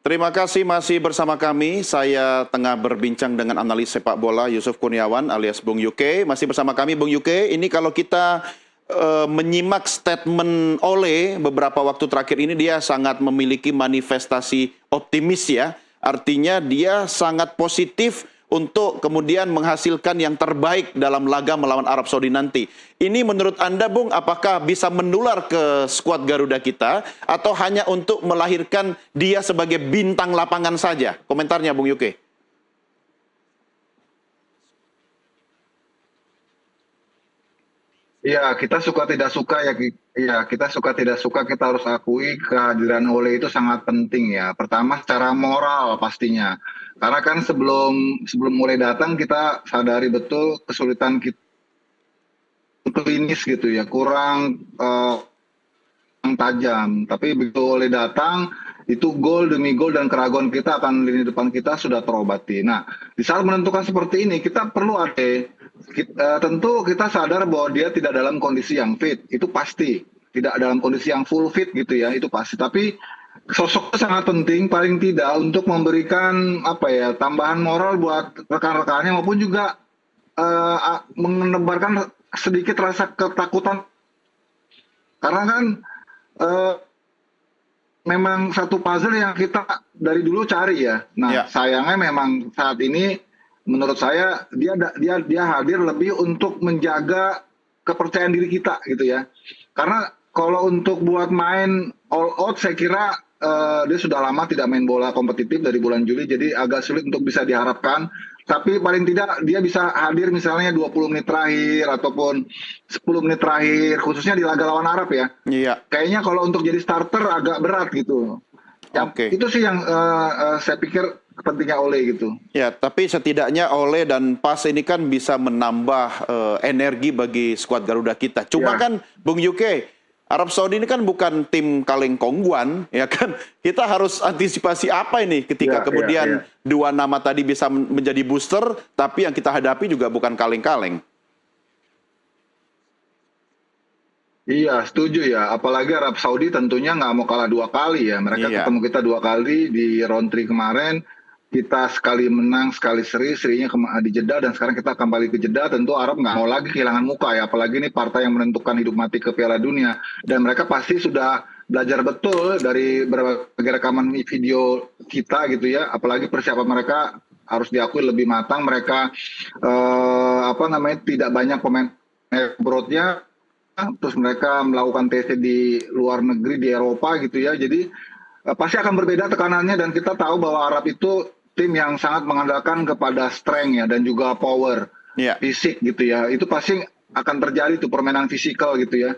Terima kasih masih bersama kami. Saya tengah berbincang dengan analis sepak bola Yusuf Kurniawan alias Bung Yuke. Masih bersama kami Bung Yuke. Ini kalau kita menyimak statement Ole beberapa waktu terakhir ini, dia sangat memiliki manifestasi optimis ya. Artinya dia sangat positif untuk kemudian menghasilkan yang terbaik dalam laga melawan Arab Saudi nanti. Ini menurut Anda, Bung, apakah bisa menular ke skuad Garuda kita atau hanya untuk melahirkan dia sebagai bintang lapangan saja? Komentarnya, Bung Yuke. Ya, kita suka tidak suka kita suka tidak suka kita harus akui kehadiran Ole itu sangat penting ya. Pertama secara moral pastinya. Karena kan sebelum sebelum Ole datang kita sadari betul kesulitan kita klinis gitu ya, kurang tajam. Tapi begitu Ole datang, itu gol demi gol dan keraguan kita akan lini depan kita sudah terobati. Nah, di saat menentukan seperti ini, kita perlu tentu kita sadar bahwa dia tidak dalam kondisi yang fit, itu pasti. Tidak dalam kondisi yang full fit gitu ya, itu pasti. Tapi sosoknya sangat penting, paling tidak untuk memberikan tambahan moral buat rekan-rekannya maupun juga menebarkan sedikit rasa ketakutan. Karena kan memang satu puzzle yang kita dari dulu cari ya. Nah, sayangnya memang saat ini menurut saya dia hadir lebih untuk menjaga kepercayaan diri kita gitu ya. Karena kalau untuk buat main all out saya kira dia sudah lama tidak main bola kompetitif dari bulan Juli, jadi agak sulit untuk bisa diharapkan. Tapi paling tidak dia bisa hadir misalnya 20 menit terakhir ataupun 10 menit terakhir, khususnya di laga lawan Arab ya. Iya. Kayaknya kalau untuk jadi starter agak berat gitu. Ya, Oke. itu sih yang saya pikir pentingnya Ole gitu. Ya, tapi setidaknya Ole dan PAS ini kan bisa menambah energi bagi skuad Garuda kita. Cuma kan Bung Yuke, Arab Saudi ini kan bukan tim kaleng kongguan, ya kan? Kita harus antisipasi apa ini ketika kemudian dua nama tadi bisa menjadi booster, tapi yang kita hadapi juga bukan kaleng-kaleng. Iya, setuju ya. Apalagi Arab Saudi tentunya nggak mau kalah dua kali ya. Mereka ketemu kita dua kali di round 3 kemarin. Kita sekali menang, sekali serinya di Jeddah, dan sekarang kita kembali ke Jeddah. Tentu Arab nggak mau lagi kehilangan muka ya. Apalagi ini partai yang menentukan hidup mati ke Piala Dunia. Dan mereka pasti sudah belajar betul dari berbagai rekaman video kita gitu ya. Apalagi persiapan mereka harus diakui lebih matang. Mereka tidak banyak pemain abroad-nya. Terus mereka melakukan TC di luar negeri, di Eropa gitu ya. Jadi pasti akan berbeda tekanannya, dan kita tahu bahwa Arab itu tim yang sangat mengandalkan kepada strength ya, dan juga power fisik gitu ya. Itu pasti akan terjadi tuh permainan fisikal gitu ya.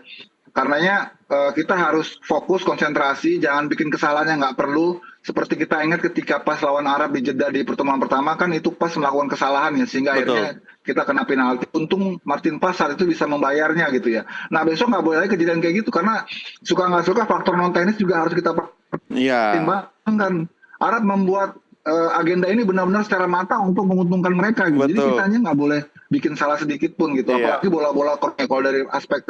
Karenanya kita harus fokus, konsentrasi, jangan bikin kesalahan yang nggak perlu. Seperti kita ingat ketika pas lawan Arab di Jeddah di pertemuan pertama kan itu pas melakukan kesalahan ya, sehingga akhirnya kita kena penalti. Untung Martin Pas saat itu bisa membayarnya gitu ya. Nah besok nggak boleh lagi kejadian kayak gitu, karena suka nggak suka faktor non teknis juga harus kita pertimbangkan. Arab membuat agenda ini benar-benar secara matang untuk menguntungkan mereka gitu. Jadi kitanya nggak boleh bikin salah sedikit pun gitu. Apalagi bola-bola kalau dari aspek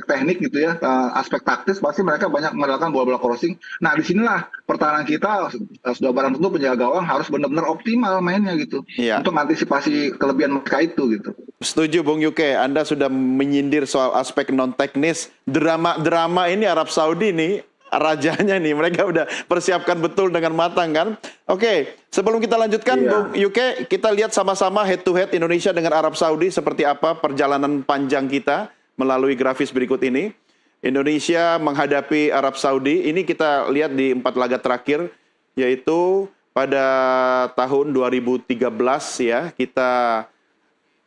teknik gitu ya, aspek taktis pasti mereka banyak mengandalkan bola-bola crossing. Nah disinilah pertahanan kita sudah barang tentu penjaga gawang harus benar-benar optimal mainnya gitu, untuk mengantisipasi kelebihan mereka itu gitu. Setuju Bung Yuke, Anda sudah menyindir soal aspek non teknis. Drama ini Arab Saudi nih rajanya nih, mereka udah persiapkan betul dengan matang kan. Oke, sebelum kita lanjutkan Bung Yuke, kita lihat sama-sama head to head Indonesia dengan Arab Saudi seperti apa perjalanan panjang kita melalui grafis berikut ini. Indonesia menghadapi Arab Saudi, ini kita lihat di 4 laga terakhir, yaitu pada tahun 2013 ya, kita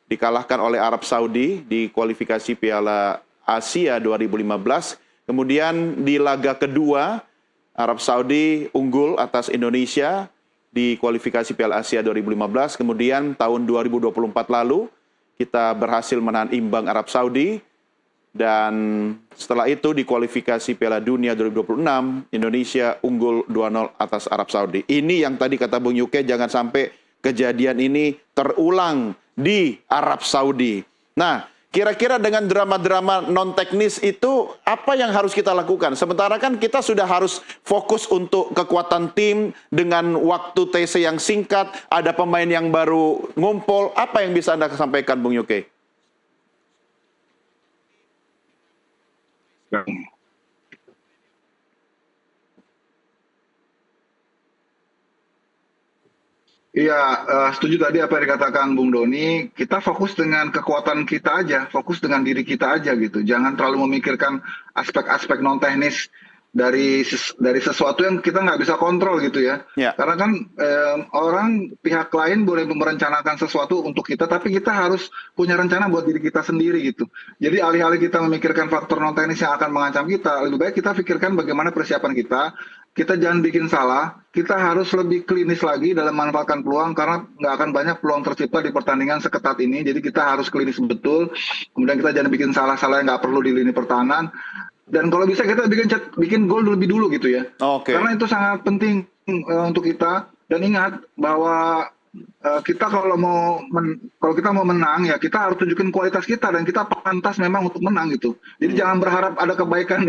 dikalahkan oleh Arab Saudi di kualifikasi Piala Asia 2015. Kemudian di laga kedua, Arab Saudi unggul atas Indonesia di kualifikasi Piala Asia 2015. Kemudian tahun 2024 lalu, kita berhasil menahan imbang Arab Saudi. Dan setelah itu di kualifikasi Piala Dunia 2026, Indonesia unggul 2-0 atas Arab Saudi. Ini yang tadi kata Bung Yuke, jangan sampai kejadian ini terulang di Arab Saudi. Nah, Kira-kira dengan drama-drama non teknis itu apa yang harus kita lakukan? Sementara kan kita sudah harus fokus untuk kekuatan tim dengan waktu TC yang singkat, ada pemain yang baru ngumpul. Apa yang bisa Anda sampaikan, Bung Yuke? Iya, setuju tadi apa yang dikatakan Bung Doni. Kita fokus dengan kekuatan kita aja, fokus dengan diri kita aja gitu. Jangan terlalu memikirkan aspek-aspek non teknis dari sesuatu yang kita nggak bisa kontrol gitu ya. Ya. Karena kan orang pihak lain boleh merencanakan sesuatu untuk kita, tapi kita harus punya rencana buat diri kita sendiri gitu. Jadi alih-alih kita memikirkan faktor non teknis yang akan mengancam kita, lebih baik kita pikirkan bagaimana persiapan kita. Kita jangan bikin salah, kita harus lebih klinis lagi dalam memanfaatkan peluang karena nggak akan banyak peluang tercipta di pertandingan seketat ini. Jadi kita harus klinis betul. Kemudian kita jangan bikin salah-salah yang nggak perlu di lini pertahanan. Dan kalau bisa kita bikin gol lebih dulu gitu ya. Oke. Karena itu sangat penting untuk kita. Dan ingat bahwa kita kalau kita mau menang ya kita harus tunjukin kualitas kita dan kita pantas memang untuk menang gitu. Jadi jangan berharap ada kebaikan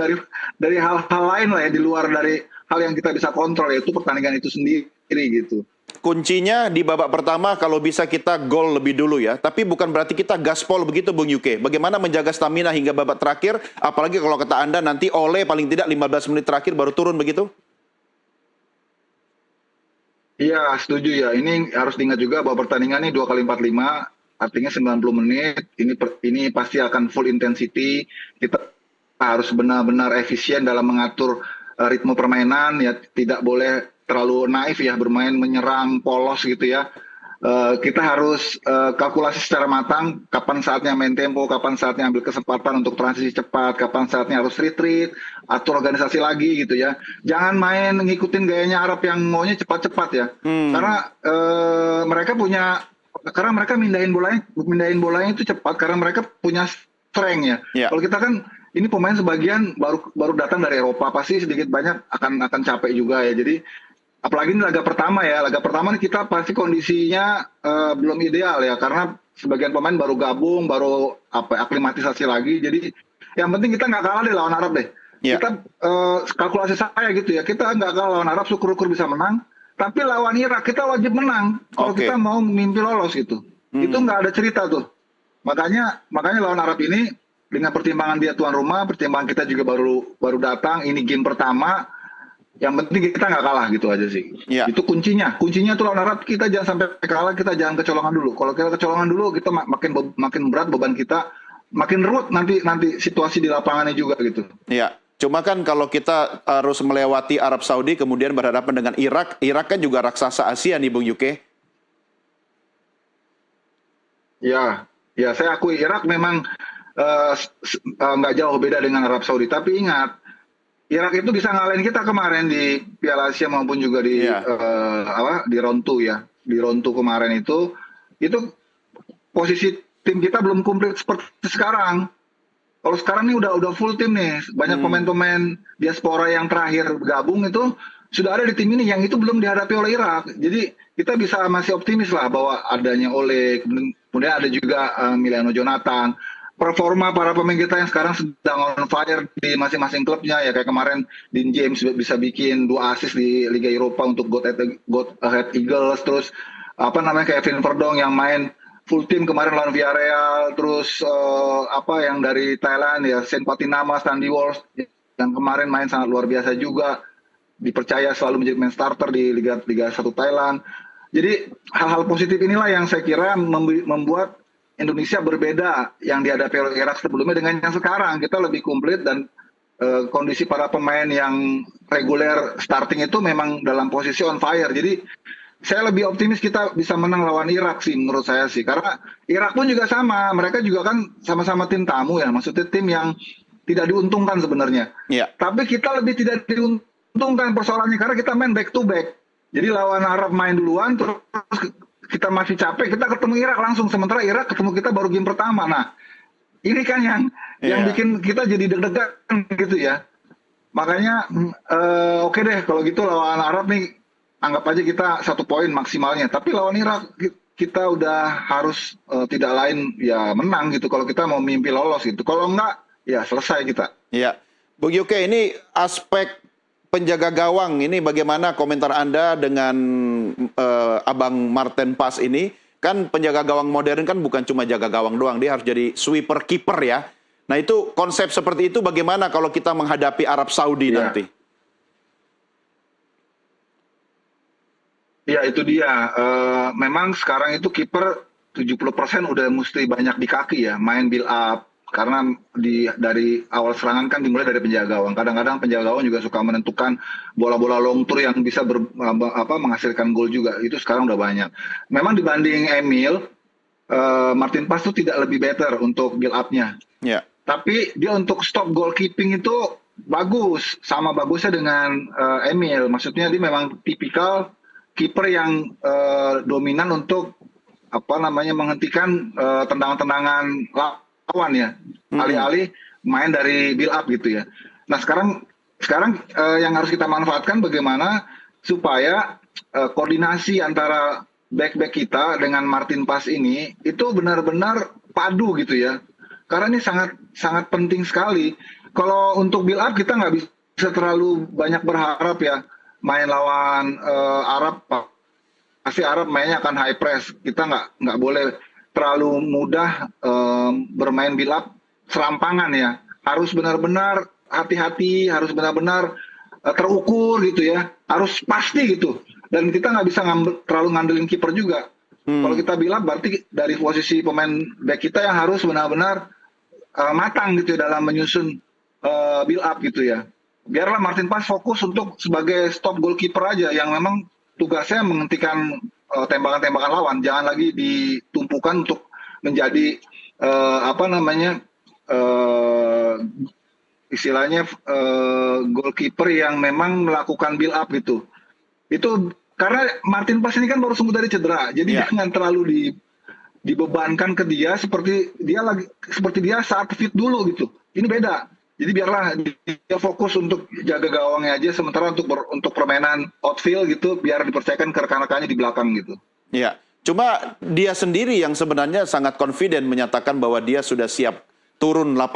dari hal-hal lain lah ya di luar dari hal yang kita bisa kontrol, yaitu pertandingan itu sendiri gitu. Kuncinya di babak pertama kalau bisa kita gol lebih dulu ya. Tapi bukan berarti kita gaspol begitu, Bung Yuke. Bagaimana menjaga stamina hingga babak terakhir, apalagi kalau kata Anda nanti Ole paling tidak 15 menit terakhir baru turun begitu? Iya, setuju ya. Ini harus diingat juga bahwa pertandingan ini 2x45, artinya 90 menit. Ini pasti akan full intensity. Kita harus benar-benar efisien dalam mengatur ritme permainan, ya tidak boleh terlalu naif ya bermain menyerang polos gitu ya. Kita harus kalkulasi secara matang kapan saatnya main tempo, kapan saatnya ambil kesempatan untuk transisi cepat, kapan saatnya harus retreat, atur organisasi lagi gitu ya. Jangan main ngikutin gayanya Arab yang maunya cepat-cepat ya. Karena mereka mindahin bolanya itu cepat karena mereka punya strength ya. Yeah. Kalau kita kan ini pemain sebagian baru datang dari Eropa, pasti sedikit banyak akan capek juga ya. Jadi apalagi ini laga pertama ya, laga pertama ini kita pasti kondisinya belum ideal ya karena sebagian pemain baru gabung, baru aklimatisasi lagi. Jadi yang penting kita nggak kalah deh lawan Arab deh. Yeah. Kita kalkulasi saya gitu ya, kita nggak kalah lawan Arab, syukur-syukur bisa menang. Tapi lawan Irak kita wajib menang kalau kita mau mimpi lolos gitu. Itu nggak ada cerita tuh. Makanya lawan Arab ini dengan pertimbangan dia tuan rumah, pertimbangan kita juga baru datang, ini game pertama. Yang penting kita nggak kalah gitu aja sih. Ya. Itu kuncinya tuh lawan Arab, kita jangan sampai kalah, kita jangan kecolongan dulu. Kalau kita kecolongan dulu, kita makin berat beban kita, makin ruwet nanti situasi di lapangannya juga gitu. Ya, cuma kan kalau kita harus melewati Arab Saudi kemudian berhadapan dengan Irak kan juga raksasa Asia nih, Bung Yuke. Ya, saya akui Irak memang nggak jauh beda dengan Arab Saudi. Tapi ingat, Irak itu bisa ngalahin kita kemarin di Piala Asia maupun juga di di round 2 ya. Di round 2 kemarin itu posisi tim kita belum komplit seperti sekarang. Kalau sekarang ini udah full tim nih. Banyak pemain-pemain diaspora yang terakhir gabung itu sudah ada di tim ini yang itu belum dihadapi oleh Irak. Jadi kita bisa masih optimis lah bahwa adanya Ole, kemudian ada juga Emiliano Jonathan. Performa para pemain kita yang sekarang sedang on fire di masing-masing klubnya ya, kayak kemarin Dean James bisa bikin 2 assist di Liga Eropa untuk Go Ahead Eagles, terus Kevin Verdong yang main full tim kemarin lawan Villarreal, terus yang dari Thailand ya Sen Patinama, Sandy Walsh yang kemarin main sangat luar biasa juga, dipercaya selalu menjadi main starter di Liga 1 Thailand. Jadi hal-hal positif inilah yang saya kira membuat Indonesia berbeda yang dihadapi oleh Irak sebelumnya dengan yang sekarang. Kita lebih komplit dan kondisi para pemain yang reguler starting itu memang dalam posisi on fire. Jadi saya lebih optimis kita bisa menang lawan Irak sih menurut saya sih. Karena Irak pun juga sama. Mereka juga kan sama-sama tim tamu ya. Maksudnya tim yang tidak diuntungkan sebenarnya. Yeah. Tapi kita lebih tidak diuntungkan persoalannya karena kita main back to back. Jadi lawan Arab main duluan terus kita masih capek, kita ketemu Irak langsung. Sementara Irak ketemu kita baru game pertama. Nah, ini kan yang bikin kita jadi deg-degan gitu ya. Makanya oke deh kalau gitu lawan Arab nih anggap aja kita 1 poin maksimalnya. Tapi lawan Irak kita udah harus tidak lain ya menang gitu kalau kita mau mimpi lolos gitu. Kalau enggak ya selesai kita. Ya, Bung Yuke, ini aspek penjaga gawang ini bagaimana komentar Anda dengan Abang Martin Paes ini? Kan penjaga gawang modern kan bukan cuma jaga gawang doang, dia harus jadi sweeper keeper ya. Nah itu konsep seperti itu bagaimana kalau kita menghadapi Arab Saudi Ya. nanti? Ya itu dia. Memang sekarang itu kiper 70% udah mesti banyak di kaki ya, main build up. Karena dari awal serangan kan dimulai dari penjaga gawang. Kadang-kadang penjaga gawang juga suka menentukan bola-bola long tour yang bisa menghasilkan gol juga. Itu sekarang udah banyak. Memang dibanding Emil, Martin Paes itu tidak lebih better untuk build up-nya. Ya. Tapi dia untuk stop goalkeeping itu bagus, sama bagusnya dengan Emil. Maksudnya dia memang tipikal kiper yang dominan untuk menghentikan tendangan-tendangan lawan ya, alih-alih main dari build up gitu ya. Nah sekarang yang harus kita manfaatkan bagaimana supaya koordinasi antara back-back kita dengan Martin Paes ini itu benar-benar padu gitu ya. Karena ini sangat sangat penting sekali. Kalau untuk build up kita nggak bisa terlalu banyak berharap ya. Main lawan Arab, pasti Arab mainnya akan high press. Kita nggak boleh terlalu mudah bermain build up serampangan ya. Harus benar-benar hati-hati, harus benar-benar terukur gitu ya. Harus pasti gitu. Dan kita nggak bisa terlalu ngandelin kiper juga. Kalau kita bilang berarti dari posisi pemain back kita yang harus benar-benar matang gitu ya dalam menyusun build up gitu ya. Biarlah Martin Paes fokus untuk sebagai stop goalkeeper aja yang memang tugasnya menghentikan tembakan-tembakan lawan. Jangan lagi ditumpukan untuk menjadi istilahnya goalkeeper yang memang melakukan build up gitu. Itu karena Martin Paes ini kan baru sembuh dari cedera, jadi jangan terlalu dibebankan ke dia seperti dia saat fit dulu gitu. Ini beda. Jadi biarlah dia fokus untuk jaga gawangnya aja, sementara untuk permainan outfield gitu biar dipercayakan ke rekan-rekannya di belakang gitu. Ya, cuma dia sendiri yang sebenarnya sangat confident menyatakan bahwa dia sudah siap turun lapangan.